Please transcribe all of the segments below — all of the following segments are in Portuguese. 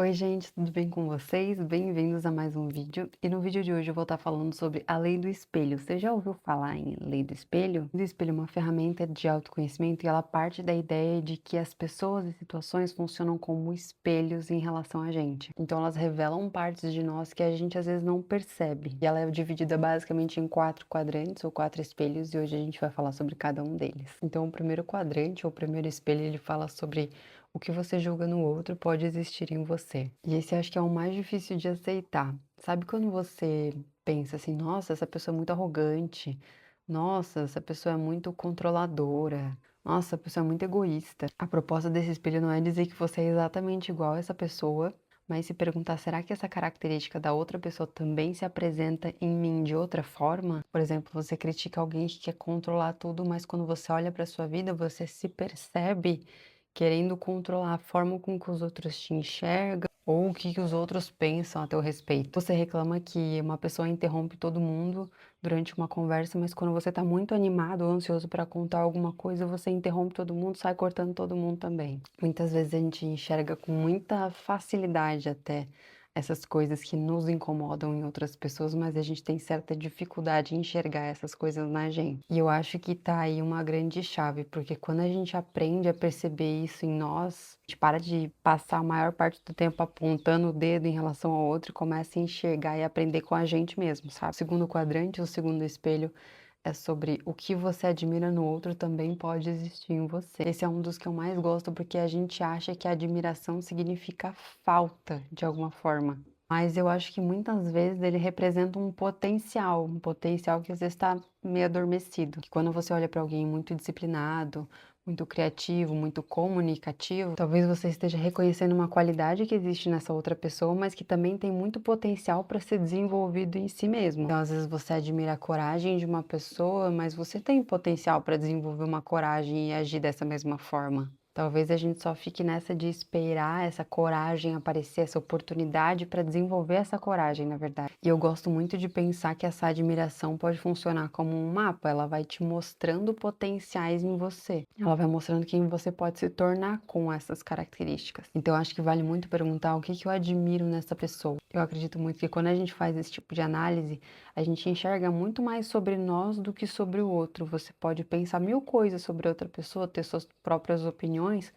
Oi, gente, tudo bem com vocês? Bem-vindos a mais um vídeo. E no vídeo de hoje eu vou estar falando sobre a lei do espelho. Você já ouviu falar em lei do espelho? A lei do espelho é uma ferramenta de autoconhecimento e ela parte da ideia de que as pessoas e situações funcionam como espelhos em relação a gente. Então elas revelam partes de nós que a gente às vezes não percebe. E ela é dividida basicamente em 4 quadrantes ou 4 espelhos e hoje a gente vai falar sobre cada um deles. Então o primeiro quadrante ou o primeiro espelho ele fala sobre o que você julga no outro pode existir em você. E esse acho que é o mais difícil de aceitar. Sabe quando você pensa assim, nossa, essa pessoa é muito arrogante, nossa, essa pessoa é muito controladora, nossa, essa pessoa é muito egoísta. A proposta desse espelho não é dizer que você é exatamente igual a essa pessoa, mas se perguntar, será que essa característica da outra pessoa também se apresenta em mim de outra forma? Por exemplo, você critica alguém que quer controlar tudo, mas quando você olha para sua vida, você se percebe querendo controlar a forma com que os outros te enxergam ou o que que os outros pensam a teu respeito. Você reclama que uma pessoa interrompe todo mundo durante uma conversa, mas quando você está muito animado ou ansioso para contar alguma coisa, você interrompe todo mundo, sai cortando todo mundo também. Muitas vezes a gente enxerga com muita facilidade até essas coisas que nos incomodam em outras pessoas, mas a gente tem certa dificuldade em enxergar essas coisas na gente. E eu acho que tá aí uma grande chave, porque quando a gente aprende a perceber isso em nós, a gente para de passar a maior parte do tempo apontando o dedo em relação ao outro e começa a enxergar e aprender com a gente mesmo, sabe? O segundo quadrante, o segundo espelho, é sobre o que você admira no outro também pode existir em você. Esse é um dos que eu mais gosto porque a gente acha que a admiração significa falta de alguma forma. Mas eu acho que muitas vezes ele representa um potencial que às vezes está meio adormecido. Que quando você olha para alguém muito disciplinado, muito criativo, muito comunicativo, talvez você esteja reconhecendo uma qualidade que existe nessa outra pessoa, mas que também tem muito potencial para ser desenvolvido em si mesmo. Então, às vezes você admira a coragem de uma pessoa, mas você tem potencial para desenvolver uma coragem e agir dessa mesma forma. Talvez a gente só fique nessa de esperar essa coragem aparecer, essa oportunidade para desenvolver essa coragem, na verdade. E eu gosto muito de pensar que essa admiração pode funcionar como um mapa, ela vai te mostrando potenciais em você. Ela vai mostrando quem você pode se tornar com essas características. Então, eu acho que vale muito perguntar o que que eu admiro nessa pessoa. Eu acredito muito que quando a gente faz esse tipo de análise, a gente enxerga muito mais sobre nós do que sobre o outro. Você pode pensar mil coisas sobre outra pessoa, ter suas próprias opiniões,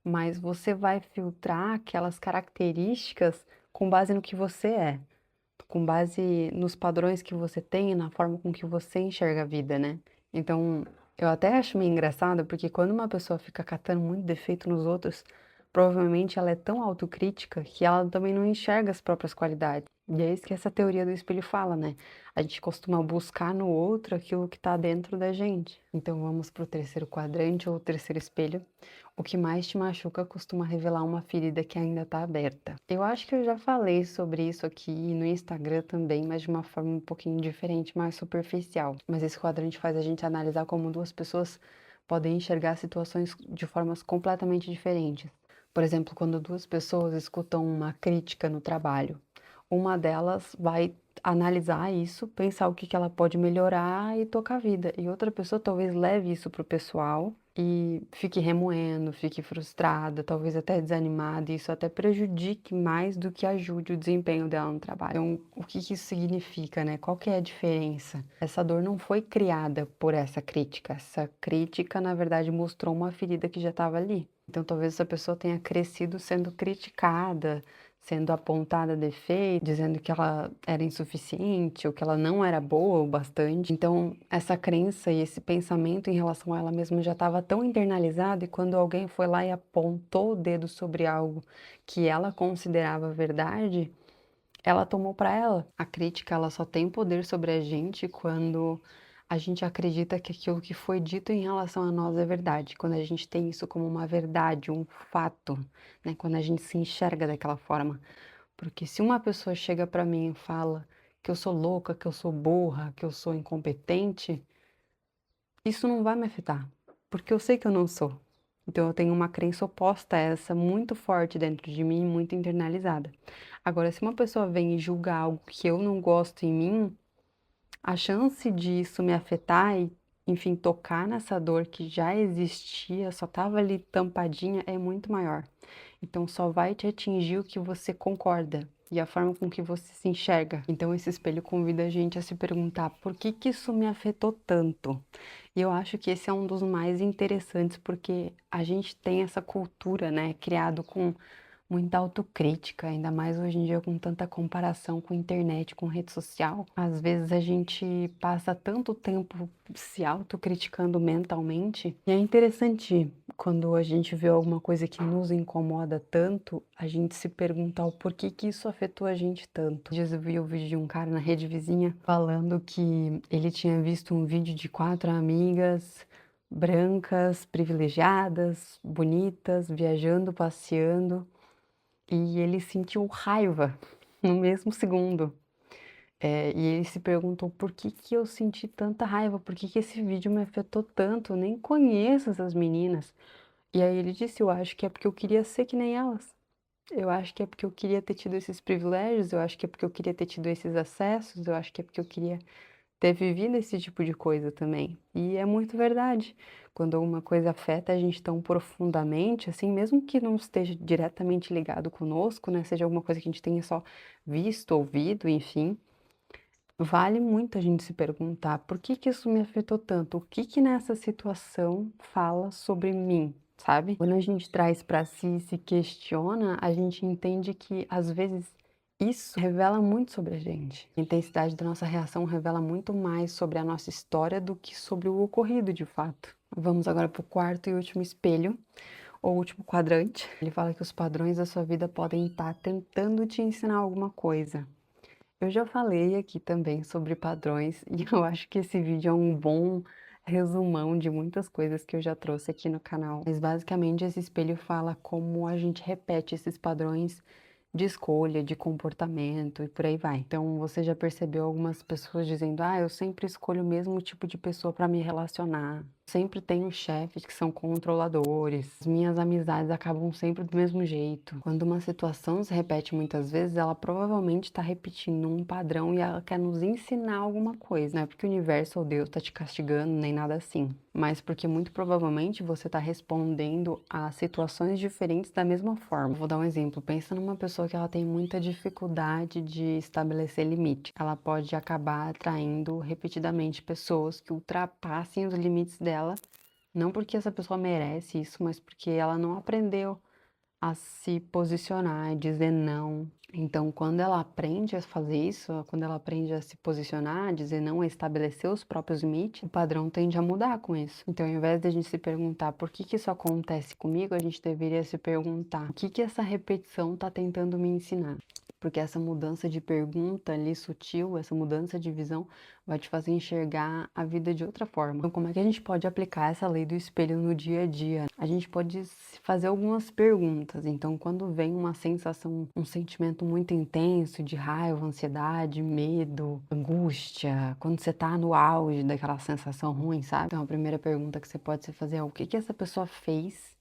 mas você vai filtrar aquelas características com base no que você é, com base nos padrões que você tem e na forma com que você enxerga a vida, né? Então, eu até acho meio engraçado, porque quando uma pessoa fica catando muito defeito nos outros, provavelmente ela é tão autocrítica que ela também não enxerga as próprias qualidades. E é isso que essa teoria do espelho fala, né? A gente costuma buscar no outro aquilo que está dentro da gente. Então vamos para o terceiro quadrante ou terceiro espelho. O que mais te machuca costuma revelar uma ferida que ainda está aberta. Eu acho que eu já falei sobre isso aqui no Instagram também, mas de uma forma um pouquinho diferente, mais superficial. Mas esse quadrante faz a gente analisar como duas pessoas podem enxergar situações de formas completamente diferentes. Por exemplo, quando duas pessoas escutam uma crítica no trabalho, uma delas vai analisar isso, pensar o que que ela pode melhorar e tocar a vida. E outra pessoa talvez leve isso para o pessoal e fique remoendo, fique frustrada, talvez até desanimada, e isso até prejudique mais do que ajude o desempenho dela no trabalho. Então, o que que isso significa, né? Qual que é a diferença? Essa dor não foi criada por essa crítica. Essa crítica, na verdade, mostrou uma ferida que já estava ali. Então, talvez essa pessoa tenha crescido sendo criticada, sendo apontada defeito, dizendo que ela era insuficiente ou que ela não era boa o bastante. Então, essa crença e esse pensamento em relação a ela mesma já estava tão internalizado e quando alguém foi lá e apontou o dedo sobre algo que ela considerava verdade, ela tomou para ela. A crítica, ela só tem poder sobre a gente quando a gente acredita que aquilo que foi dito em relação a nós é verdade. Quando a gente tem isso como uma verdade, um fato, né? Quando a gente se enxerga daquela forma. Porque se uma pessoa chega para mim e fala que eu sou louca, que eu sou burra, que eu sou incompetente, isso não vai me afetar, porque eu sei que eu não sou. Então eu tenho uma crença oposta a essa muito forte dentro de mim, muito internalizada. Agora, se uma pessoa vem e julga algo que eu não gosto em mim, a chance disso me afetar e, enfim, tocar nessa dor que já existia, só estava ali tampadinha, é muito maior. Então só vai te atingir o que você concorda e a forma com que você se enxerga. Então esse espelho convida a gente a se perguntar por que que isso me afetou tanto? E eu acho que esse é um dos mais interessantes porque a gente tem essa cultura, né, criado com muita autocrítica, ainda mais hoje em dia com tanta comparação com internet, com rede social. Às vezes a gente passa tanto tempo se autocriticando mentalmente, e é interessante quando a gente vê alguma coisa que nos incomoda tanto, a gente se perguntar o porquê que isso afetou a gente tanto. Dias eu vi o vídeo de um cara na rede vizinha falando que ele tinha visto um vídeo de 4 amigas brancas, privilegiadas, bonitas, viajando, passeando. E ele sentiu raiva no mesmo segundo. E ele se perguntou: "Por que que eu senti tanta raiva? Por que que esse vídeo me afetou tanto? Eu nem conheço essas meninas". E aí ele disse: "Eu acho que é porque eu queria ser que nem elas. Eu acho que é porque eu queria ter tido esses privilégios, eu acho que é porque eu queria ter tido esses acessos, eu acho que é porque eu queria ter vivido esse tipo de coisa também". E é muito verdade. Quando alguma coisa afeta a gente tão profundamente, assim, mesmo que não esteja diretamente ligado conosco, né, seja alguma coisa que a gente tenha só visto, ouvido, enfim, vale muito a gente se perguntar: "Por que que isso me afetou tanto? O que que nessa situação fala sobre mim?", sabe? Quando a gente traz para si e se questiona, a gente entende que, às vezes, isso revela muito sobre a gente. A intensidade da nossa reação revela muito mais sobre a nossa história do que sobre o ocorrido de fato. Vamos agora para o quarto e último espelho, ou último quadrante. Ele fala que os padrões da sua vida podem estar tentando te ensinar alguma coisa. Eu já falei aqui também sobre padrões e eu acho que esse vídeo é um bom resumão de muitas coisas que eu já trouxe aqui no canal. Mas basicamente esse espelho fala como a gente repete esses padrões de escolha, de comportamento e por aí vai. Então você já percebeu algumas pessoas dizendo: "Ah, eu sempre escolho o mesmo tipo de pessoa para me relacionar. Sempre tenho chefes que são controladores. As minhas amizades acabam sempre do mesmo jeito". Quando uma situação se repete muitas vezes, ela provavelmente está repetindo um padrão e ela quer nos ensinar alguma coisa. Não é porque o universo ou Deus está te castigando, nem nada assim. Mas porque muito provavelmente você está respondendo a situações diferentes da mesma forma. Vou dar um exemplo. Pensa numa pessoa que ela tem muita dificuldade de estabelecer limite. Ela pode acabar atraindo repetidamente pessoas que ultrapassem os limites dela, não porque essa pessoa merece isso, mas porque ela não aprendeu a se posicionar, dizer não. Então, quando ela aprende a fazer isso, quando ela aprende a se posicionar, dizer não, a estabelecer os próprios limites, o padrão tende a mudar com isso. Então, ao invés de a gente se perguntar por que que isso acontece comigo, a gente deveria se perguntar o que que essa repetição está tentando me ensinar. Porque essa mudança de pergunta ali sutil, essa mudança de visão, vai te fazer enxergar a vida de outra forma. Então, como é que a gente pode aplicar essa lei do espelho no dia a dia? A gente pode se fazer algumas perguntas. Então, quando vem uma sensação, um sentimento muito intenso de raiva, ansiedade, medo, angústia, quando você tá no auge daquela sensação ruim, sabe? Então, a primeira pergunta que você pode se fazer é: o que que essa pessoa fez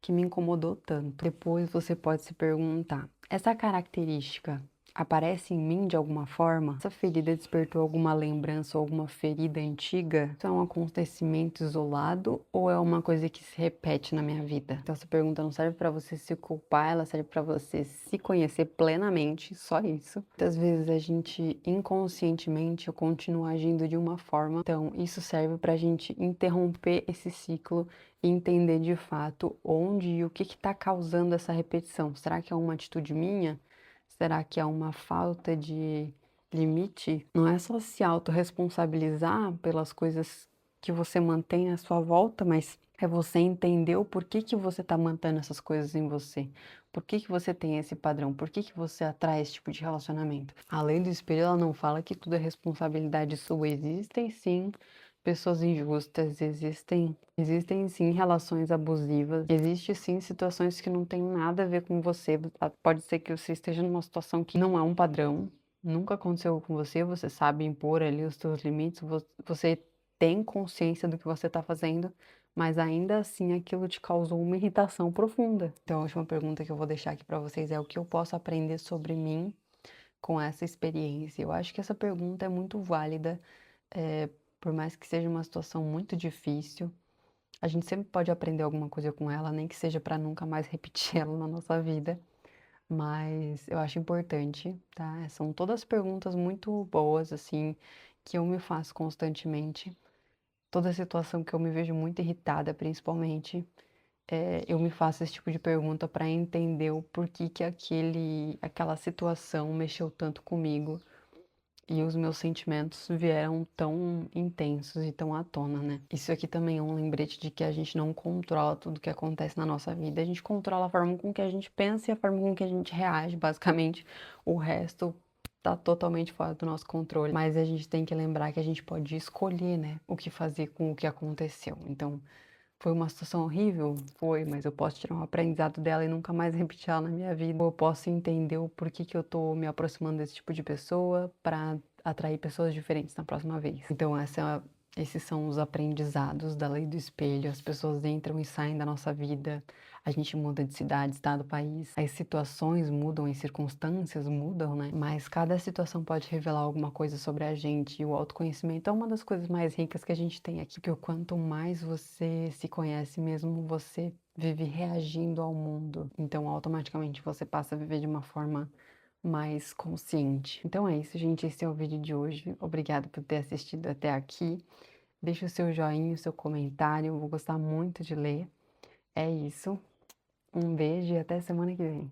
que me incomodou tanto? Depois você pode se perguntar: essa característica aparece em mim de alguma forma? Essa ferida despertou alguma lembrança ou alguma ferida antiga? Isso é um acontecimento isolado ou é uma coisa que se repete na minha vida? Então essa pergunta não serve para você se culpar, ela serve para você se conhecer plenamente, só isso. Muitas vezes a gente inconscientemente continua agindo de uma forma, então isso serve para a gente interromper esse ciclo e entender de fato onde e o que está causando essa repetição. Será que é uma atitude minha? Será que é uma falta de limite? Não é só se autorresponsabilizar pelas coisas que você mantém à sua volta, mas é você entender o porquê que você está mantendo essas coisas em você. Por que que você tem esse padrão? Por que que você atrai esse tipo de relacionamento? A lei do espelho, ela não fala que tudo é responsabilidade sua. Existem sim pessoas injustas, existem sim relações abusivas, existe sim situações que não tem nada a ver com você. Pode ser que você esteja numa situação que não é um padrão, nunca aconteceu com você, você sabe impor ali os seus limites, você tem consciência do que você está fazendo, mas ainda assim aquilo te causou uma irritação profunda. Então a última pergunta que eu vou deixar aqui para vocês é: o que eu posso aprender sobre mim com essa experiência? Eu acho que essa pergunta é muito válida, por mais que seja uma situação muito difícil. A gente sempre pode aprender alguma coisa com ela, nem que seja para nunca mais repetir ela na nossa vida, mas eu acho importante, tá? São todas perguntas muito boas, assim, que eu me faço constantemente. Toda situação que eu me vejo muito irritada, principalmente, eu me faço esse tipo de pergunta para entender o porquê que aquela situação mexeu tanto comigo e os meus sentimentos vieram tão intensos e tão à tona, né? Isso aqui também é um lembrete de que a gente não controla tudo que acontece na nossa vida. A gente controla a forma com que a gente pensa e a forma com que a gente reage, basicamente. O resto tá totalmente fora do nosso controle. Mas a gente tem que lembrar que a gente pode escolher, né, o que fazer com o que aconteceu. Então, foi uma situação horrível? Foi, mas eu posso tirar um aprendizado dela e nunca mais repetir ela na minha vida. Ou eu posso entender o porquê que eu tô me aproximando desse tipo de pessoa para atrair pessoas diferentes na próxima vez. Então, esses são os aprendizados da lei do espelho. As pessoas entram e saem da nossa vida. A gente muda de cidade, estado, país. As situações mudam, as circunstâncias mudam, né? Mas cada situação pode revelar alguma coisa sobre a gente. E o autoconhecimento é uma das coisas mais ricas que a gente tem aqui. Porque o quanto mais você se conhece mesmo, você vive reagindo ao mundo. Então, automaticamente, você passa a viver de uma forma mais consciente. Então é isso, gente. Esse é o vídeo de hoje. Obrigada por ter assistido até aqui. Deixa o seu joinha, o seu comentário. Eu vou gostar muito de ler. É isso. Um beijo e até semana que vem.